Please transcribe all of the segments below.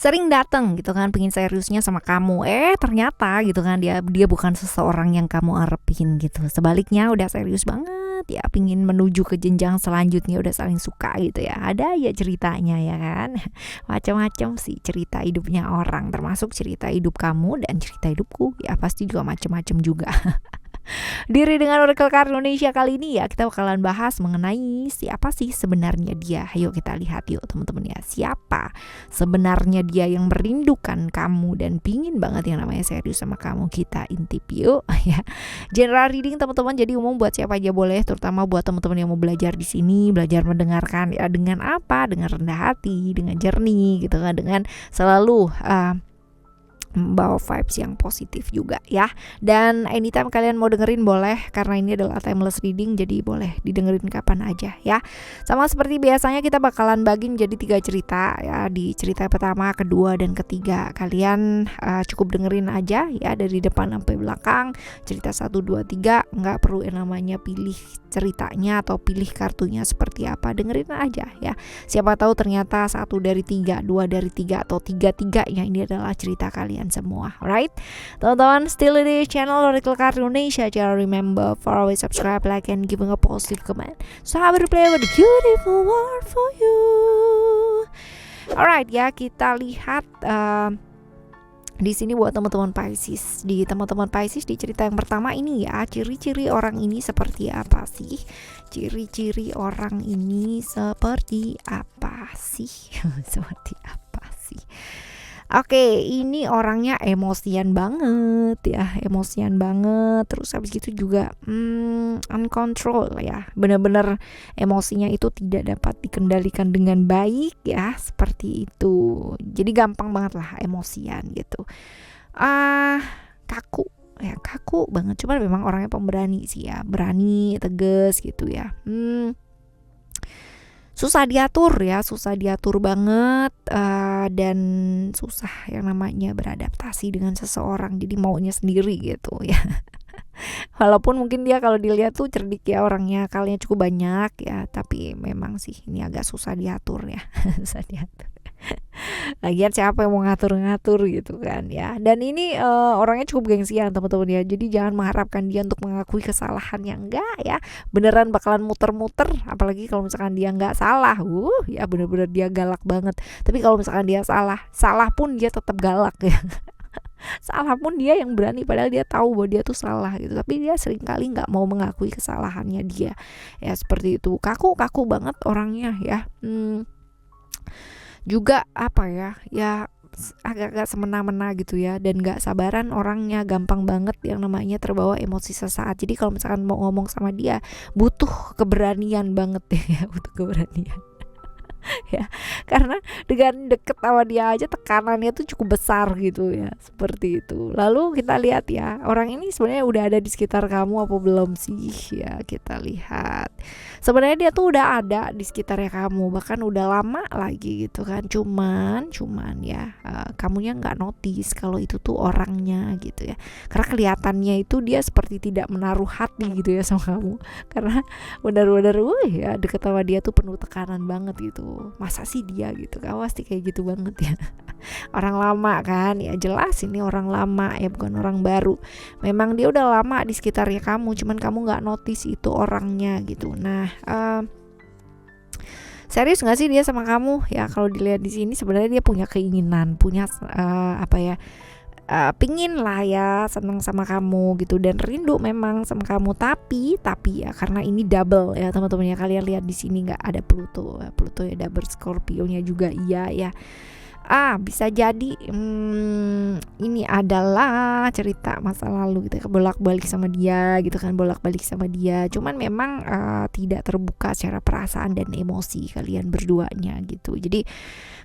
sering datang gitu kan, pengen seriusnya sama kamu. Ternyata gitu kan dia bukan seseorang yang kamu arepin gitu. Sebaliknya udah serius banget ya, pingin menuju ke jenjang selanjutnya, udah saling suka gitu ya. Ada ya ceritanya ya kan. Macam-macam sih cerita hidupnya orang, termasuk cerita hidup kamu dan cerita hidupku. Ya pasti juga macam-macam juga. Diri dengan Oracle Card Indonesia kali ini ya, kita bakalan bahas mengenai siapa sih sebenarnya dia. Ayo kita lihat yuk teman-teman ya, siapa sebenarnya dia yang merindukan kamu dan pingin banget yang namanya serius sama kamu. Kita intip yuk ya. General reading teman-teman, jadi umum buat siapa aja boleh, terutama buat teman-teman yang mau belajar di sini, belajar mendengarkan ya dengan apa? Dengan rendah hati, dengan jernih gitu kan, dengan selalu bawa vibes yang positif juga ya. Dan anytime kalian mau dengerin boleh, karena ini adalah timeless reading, jadi boleh didengerin kapan aja ya. Sama seperti biasanya kita bakalan bagi jadi 3 cerita ya. Di cerita pertama, kedua, dan ketiga kalian cukup dengerin aja ya, dari depan sampai belakang. Cerita 1, 2, 3 nggak perlu yang namanya pilih ceritanya atau pilih kartunya seperti apa, dengerin aja ya. Siapa tahu ternyata 1 dari 3, 2 dari 3, atau 3-3 ini adalah cerita kalian semua, right? Teman-teman, still di channel Oracle Card Indonesia. Jangan remember for always subscribe, like, and giving a positive comment. So I will play with a beautiful world for you. Alright ya, kita lihat di sini buat teman-teman Pisces. Di teman-teman Pisces, di cerita yang pertama ini ya, ciri-ciri orang ini seperti apa sih? Ciri-ciri orang ini seperti apa sih? Seperti apa sih? Oke, ini orangnya emosian banget ya, emosian banget. Terus habis gitu juga uncontrol ya, benar-benar emosinya itu tidak dapat dikendalikan dengan baik ya, seperti itu. Jadi gampang banget lah emosian gitu. Kaku ya, kaku banget. Cuman memang orangnya pemberani sih ya, berani, tegas gitu ya. Susah diatur ya, susah diatur banget, dan susah yang namanya beradaptasi dengan seseorang, jadi maunya sendiri gitu ya. Walaupun mungkin dia kalau dilihat tuh cerdik ya, orangnya akalnya cukup banyak ya, tapi memang sih ini agak susah diatur ya. Susah diatur. Lagian siapa yang mau ngatur-ngatur gitu kan ya. Dan ini orangnya cukup gengsian teman-teman ya. Jadi jangan mengharapkan dia untuk mengakui kesalahannya, enggak ya. Beneran bakalan muter-muter, apalagi kalau misalkan dia enggak salah. Ya bener-bener dia galak banget. Tapi kalau misalkan dia salah pun dia tetap galak ya. Salah pun dia yang berani, padahal dia tahu bahwa dia tuh salah gitu. Tapi dia seringkali nggak mau mengakui kesalahannya dia. Ya seperti itu. Kaku banget orangnya ya. Juga apa ya, agak-agak semena-mena gitu ya, dan gak sabaran orangnya, gampang banget yang namanya terbawa emosi sesaat. Jadi kalau misalkan mau ngomong sama dia butuh keberanian banget ya, butuh keberanian. Ya, karena dengan deket sama dia aja tekanannya tuh cukup besar gitu ya, seperti itu. Lalu kita lihat ya, orang ini sebenarnya udah ada di sekitar kamu apa belum sih ya. Kita lihat sebenarnya dia tuh udah ada di sekitarnya kamu, bahkan udah lama lagi gitu kan. Cuman ya kamunya nggak notice kalau itu tuh orangnya gitu ya, karena kelihatannya itu dia seperti tidak menaruh hati gitu ya sama kamu, karena benar-benar ya deket sama dia tuh penuh tekanan banget gitu. Masa sih dia gitu, pasti kayak gitu banget ya. Orang lama kan ya, jelas ini orang lama ya, bukan orang baru. Memang dia udah lama di sekitarnya kamu, cuman kamu nggak notice itu orangnya gitu. Nah, serius nggak sih dia sama kamu ya? Kalau dilihat di sini sebenarnya dia punya keinginan, punya pingin lah ya seneng sama kamu gitu, dan rindu memang sama kamu. Tapi ya karena ini double ya teman-teman ya, kalian lihat di sini nggak ada Pluto ya, double Scorpio-nya juga iya ya. Bisa jadi ini adalah cerita masa lalu gitu, bolak-balik sama dia gitu kan, bolak-balik sama dia. Cuman memang tidak terbuka secara perasaan dan emosi kalian berduanya gitu. Jadi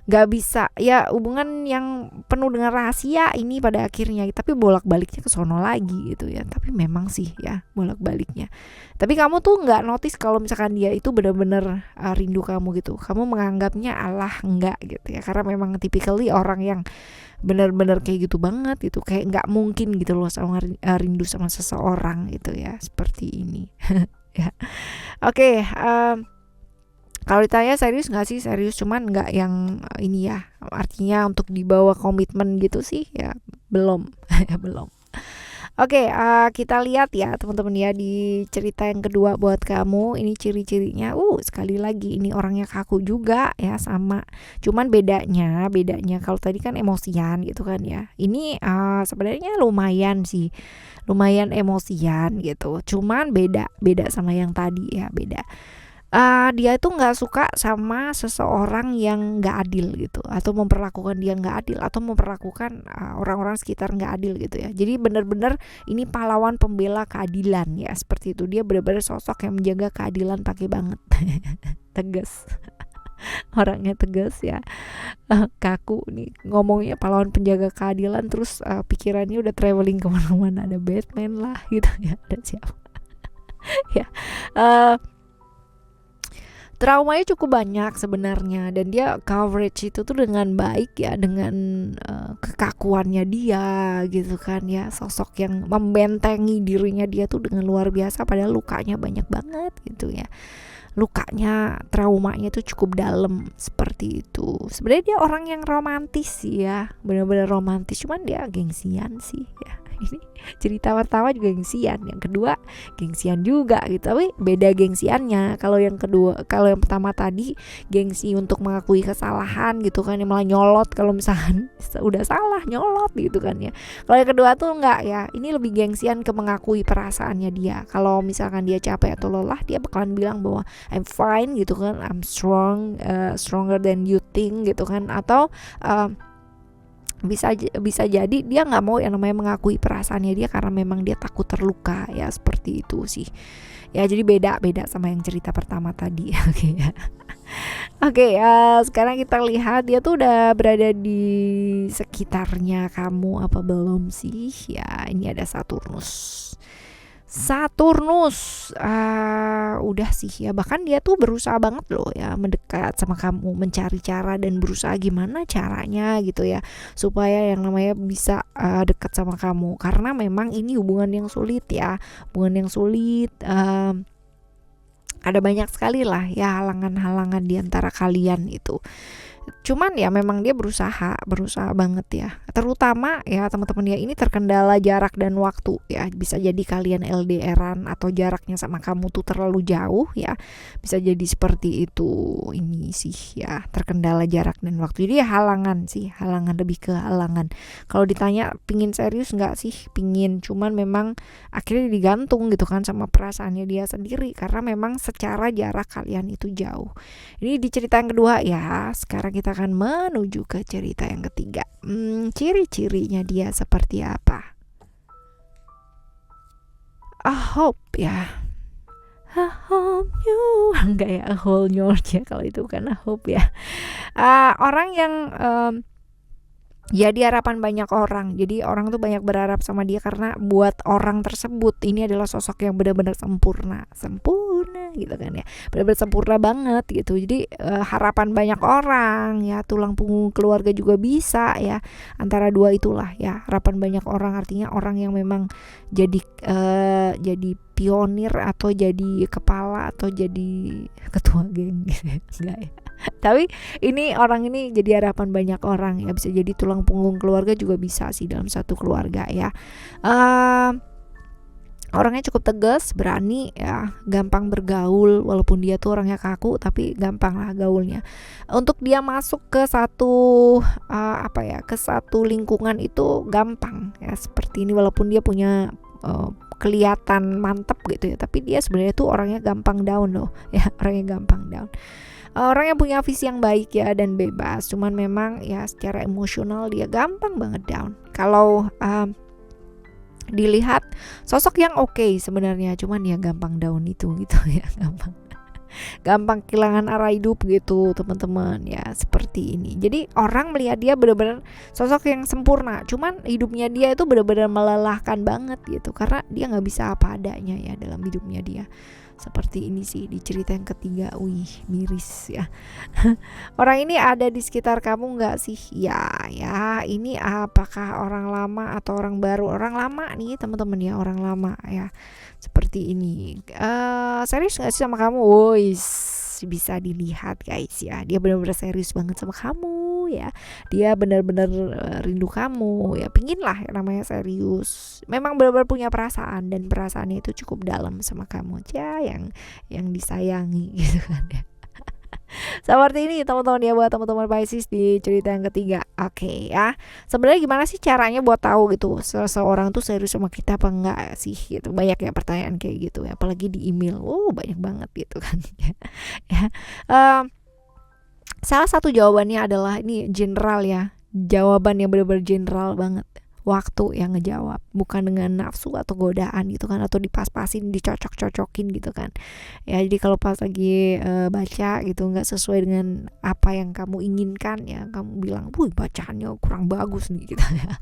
nggak bisa ya, hubungan yang penuh dengan rahasia ini pada akhirnya, tapi bolak-baliknya ke sono lagi gitu ya. Tapi memang sih ya bolak-baliknya. Tapi kamu tuh nggak notice kalau misalkan dia itu benar-benar rindu kamu gitu. Kamu menganggapnya alah enggak gitu ya, karena memang typically orang yang benar-benar kayak gitu banget gitu, kayak nggak mungkin gitu loh sama rindu sama seseorang gitu ya, seperti ini. Ya. Oke, Kalau ditanya serius nggak sih, serius, cuman nggak yang ini ya, artinya untuk dibawa komitmen gitu sih ya belum. Ya belum. Oke, kita lihat ya teman-teman ya di cerita yang kedua buat kamu. Ini ciri-cirinya. Sekali lagi ini orangnya kaku juga ya, sama. Cuman bedanya kalau tadi kan emosian gitu kan ya. Ini sebenarnya lumayan sih. Lumayan emosian gitu. Cuman beda sama yang tadi ya, beda. Dia itu nggak suka sama seseorang yang nggak adil gitu, atau memperlakukan dia nggak adil, atau memperlakukan orang-orang sekitar nggak adil gitu ya. Jadi benar-benar ini pahlawan pembela keadilan ya, seperti itu. Dia benar-benar sosok yang menjaga keadilan pakai banget. Tegas. Orangnya tegas ya. Kaku nih ngomongnya, pahlawan penjaga keadilan, terus pikirannya udah traveling kemana-mana, ada Batman lah gitu ya, ada siapa. Ya. Traumanya cukup banyak sebenarnya, dan dia coverage itu tuh dengan baik ya, dengan kekakuannya dia gitu kan ya, sosok yang membentengi dirinya dia tuh dengan luar biasa, padahal lukanya banyak banget gitu ya. Lukanya, traumanya tuh cukup dalam seperti itu. Sebenarnya dia orang yang romantis sih ya, benar-benar romantis, cuman dia gengsian sih ya. Ini cerita pertama juga gengsian, yang kedua gengsian juga gitu, tapi beda gengsiannya. Kalau yang pertama tadi gengsi untuk mengakui kesalahan gitu kan, yang malah nyolot kalau misalkan udah salah, nyolot gitu kan ya. Kalau yang kedua tuh enggak ya, ini lebih gengsian ke mengakui perasaannya dia. Kalau misalkan dia capek atau lelah, dia bakalan bilang bahwa I'm fine gitu kan, I'm strong, stronger than you think gitu kan. Atau bisa jadi dia nggak mau yang namanya mengakui perasaannya dia, karena memang dia takut terluka ya, seperti itu sih ya. Jadi beda sama yang cerita pertama tadi. Oke ya. Oke, sekarang kita lihat dia tuh udah berada di sekitarnya kamu apa belum sih ya. Ini ada Saturnus, udah sih ya, bahkan dia tuh berusaha banget loh ya mendekat sama kamu, mencari cara dan berusaha gimana caranya gitu ya, supaya yang namanya bisa dekat sama kamu, karena memang ini hubungan yang sulit ya, ada banyak sekali lah ya halangan-halangan di antara kalian itu. Cuman ya memang dia berusaha banget ya, terutama ya teman-teman ya, ini terkendala jarak dan waktu ya. Bisa jadi kalian LDRan, atau jaraknya sama kamu tuh terlalu jauh ya, bisa jadi seperti itu. Ini sih ya, terkendala jarak dan waktu. Jadi ya halangan, lebih ke halangan. Kalau ditanya pingin serius nggak sih, pingin, cuman memang akhirnya digantung gitu kan sama perasaannya dia sendiri, karena memang secara jarak kalian itu jauh. Ini di cerita yang kedua ya. Sekarang kita akan menuju ke cerita yang ketiga. Ciri-cirinya dia seperti apa? I hope ya. I hope you. Enggak ya, a whole new world ya, kalau itu bukan I hope ya. Orang yang jadi harapan banyak orang. Jadi orang tuh banyak berharap sama dia, karena buat orang tersebut ini adalah sosok yang benar-benar sempurna gitu kan ya, benar-benar sempurna banget gitu. Jadi harapan banyak orang ya, tulang punggung keluarga juga bisa ya, antara dua itulah ya, harapan banyak orang, artinya orang yang memang jadi pionir, atau jadi kepala, atau jadi ketua geng gitu ya. Enggak ya. Tapi orang ini jadi harapan banyak orang ya, bisa jadi tulang punggung keluarga juga bisa sih dalam satu keluarga ya. Orangnya cukup tegas, berani ya, gampang bergaul, walaupun dia tuh orangnya kaku, tapi gampang lah gaulnya. Untuk dia masuk ke satu ke satu lingkungan itu gampang ya, seperti ini, walaupun dia punya kelihatan mantep gitu ya, tapi dia sebenarnya tuh orangnya gampang down loh ya, orangnya gampang down. Orang yang punya visi yang baik ya dan bebas, cuman memang ya secara emosional dia gampang banget down. Kalau dilihat sosok yang oke sebenarnya, cuman ya gampang down itu gitu ya, gampang kehilangan arah hidup gitu teman-teman ya, seperti ini. Jadi orang melihat dia benar-benar sosok yang sempurna, cuman hidupnya dia itu benar-benar melelahkan banget gitu, karena dia nggak bisa apa adanya ya dalam hidupnya dia. Seperti ini sih di cerita yang ketiga. Miris ya. Orang ini ada di sekitar kamu nggak sih? Ya, ini apakah orang lama atau orang baru? Orang lama nih teman-teman ya, orang lama ya. Seperti ini. Serius nggak sih sama kamu? bisa dilihat guys ya. Dia benar-benar serius banget sama kamu ya. Dia benar-benar rindu kamu ya. Pingin lah namanya serius. Memang benar-benar punya perasaan, dan perasaannya itu cukup dalam sama kamu aja, yang disayangi gitu kan ya. Seperti ini teman-teman ya, buat teman-teman Pisces di cerita yang ketiga. Oke ya. Sebenarnya gimana sih caranya buat tahu gitu seseorang tuh serius sama kita apa enggak sih gitu. Banyak ya pertanyaan kayak gitu ya, apalagi di email. Banyak banget gitu kan. Ya. Salah satu jawabannya adalah ini general ya. Jawaban yang benar-benar general banget. Waktu yang ngejawab, bukan dengan nafsu atau godaan gitu kan, atau dipas-pasin, dicocok-cocokin gitu kan ya. Jadi kalau pas lagi baca gitu nggak sesuai dengan apa yang kamu inginkan ya, kamu bilang, "Wih, bacaannya kurang bagus nih," gitu ya.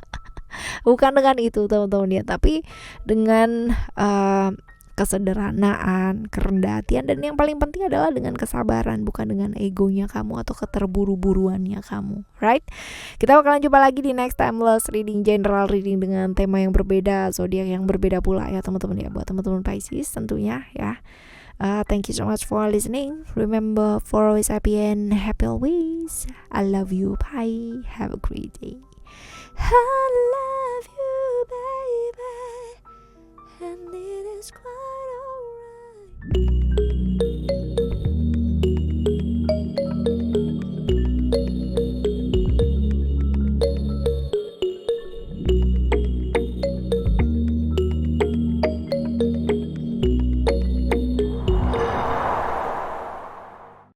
Bukan dengan itu teman-teman ya, tapi dengan kesederhanaan, kerendahan, dan yang paling penting adalah dengan kesabaran, bukan dengan egonya kamu atau keterburu-buruannya kamu, right? Kita bakalan jumpa lagi di next timeless reading, general reading dengan tema yang berbeda, zodiak yang berbeda pula ya teman-teman ya, buat teman-teman Pisces tentunya ya. Thank you so much for listening. Remember for always happy and happy always. I love you. Bye. Have a great day. I love you, baby. And it is quite